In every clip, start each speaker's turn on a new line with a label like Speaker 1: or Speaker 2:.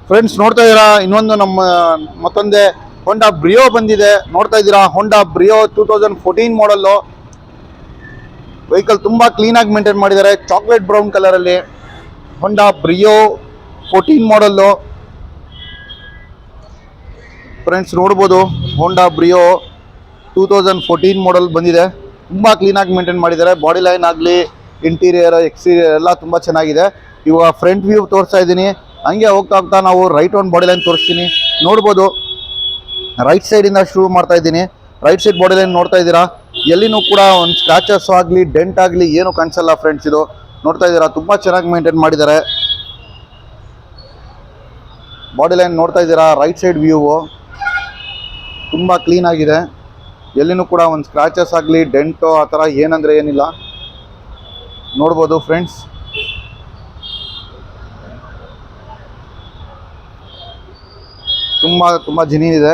Speaker 1: Friends ನೋಡ್ತಾ ಇದ್ದೀರಾ ಇನ್ನೊಂದು ನಮ್ಮ ಮತ್ತೊಂದೇ ಹೋಂಡಾ ಬ್ರಿಯೋ ಬಂದಿದೆ. ನೋಡ್ತಾ ಇದ್ದೀರಾ ಹೋಂಡಾ ಬ್ರಿಯೋ 2014 ಮಾಡಲ್ಲು. ವೆಹಿಕಲ್ ತುಂಬಾ ಕ್ಲೀನ್ ಆಗಿ ಮೇಂಟೈನ್ ಮಾಡಿದ್ದಾರೆ. ಚಾಕ್ಲೇಟ್ ಬ್ರೌನ್ ಕಲರ್ ಅಲ್ಲಿ ಹೋಂಡಾ ಬ್ರಿಯೋ 14 ಮಾಡಲ್ಲು. ಫ್ರೆಂಡ್ಸ್ ನೋಡ್ಬೋದು ಹೋಂಡಾ ಬ್ರಿಯೋ 2014 ಮಾಡಲ್ ಬಂದಿದೆ. ತುಂಬಾ ಕ್ಲೀನ್ ಆಗಿ ಮೇಂಟೈನ್ ಮಾಡಿದ್ದಾರೆ. ಬಾಡಿ ಲೈನ್ ಆಗಲಿ, ಇಂಟೀರಿಯರ್, ಎಕ್ಸ್ಟೀರಿಯರ್ ಎಲ್ಲ ತುಂಬಾ ಚೆನ್ನಾಗಿದೆ. ಇವಾಗ ಫ್ರಂಟ್ ವ್ಯೂ ತೋರಿಸ್ತಾ ಇದ್ದೀನಿ. ಹಂಗೆ ಹೋಗ್ತಾ ನಾವು ರೈಟ್ ಒಂದು ಬಾಡಿ ಲೈನ್ ತೋರಿಸ್ತೀನಿ. ನೋಡ್ಬೋದು ರೈಟ್ ಸೈಡಿಂದ ಶುರು ಮಾಡ್ತಾ ಇದ್ದೀನಿ. ರೈಟ್ ಸೈಡ್ ಬಾಡಿ ಲೈನ್ ನೋಡ್ತಾ ಇದ್ದೀರಾ, ಎಲ್ಲಿನೂ ಕೂಡ ಒಂದು ಸ್ಕ್ರಾಚಸ್ ಆಗಲಿ ಡೆಂಟ್ ಆಗಲಿ ಏನು ಕಾಣಿಸಲ್ಲ ಫ್ರೆಂಡ್ಸ್. ಇದು ನೋಡ್ತಾ ಇದ್ದೀರಾ ತುಂಬ ಚೆನ್ನಾಗಿ ಮೇಂಟೈನ್ ಮಾಡಿದ್ದಾರೆ. ಬಾಡಿ ಲೈನ್ ನೋಡ್ತಾ ಇದ್ದೀರಾ, ರೈಟ್ ಸೈಡ್ ವ್ಯೂ ತುಂಬ ಕ್ಲೀನ್ ಆಗಿದೆ. ಎಲ್ಲಿನೂ ಕೂಡ ಒಂದು ಸ್ಕ್ರಾಚಸ್ ಆಗಲಿ ಡೆಂಟು ಆ ಥರ ಏನಂದರೆ ಏನಿಲ್ಲ. ನೋಡ್ಬೋದು ಫ್ರೆಂಡ್ಸ್. ತುಂಬ ಜೆನ್ಯೂನ್ ಇದೆ.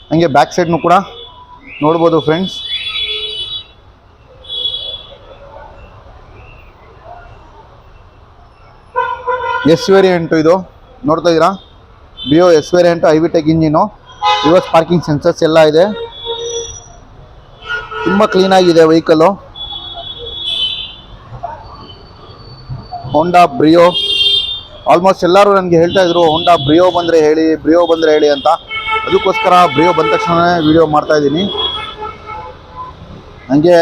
Speaker 1: ಹಂಗೆ ಬ್ಯಾಕ್ ಸೈಡ್ನು ಕೂಡ ನೋಡ್ಬೋದು ಫ್ರೆಂಡ್ಸ್. ಎಸ್ ವೇರಿಯಂಟು ಇದು ನೋಡ್ತಾ ಇದ್ದೀರಾ, Brio S variant, iVTEC engine, reverse parking sensors ಎಲ್ಲ ಇದೆ. ತುಂಬ ಕ್ಲೀನಾಗಿದೆ ವೆಹಿಕಲ್ಲು. ಹೋಂಡಾ ಬ್ರಿಯೋ ಆಲ್ಮೋಸ್ಟ್ ಎಲ್ಲರೂ ನನಗೆ ಹೇಳ್ತಾ ಇದ್ರು ಹೋಂಡಾ ಬ್ರಿಯೋ ಬಂದರೆ ಹೇಳಿ ಅಂತ. ಅದಕ್ಕೋಸ್ಕರ ಬ್ರಿಯೋ ಬಂದ ತಕ್ಷಣ ವಿಡಿಯೋ ಮಾಡ್ತಾ ಇದ್ದೀನಿ. ಹಂಗೆ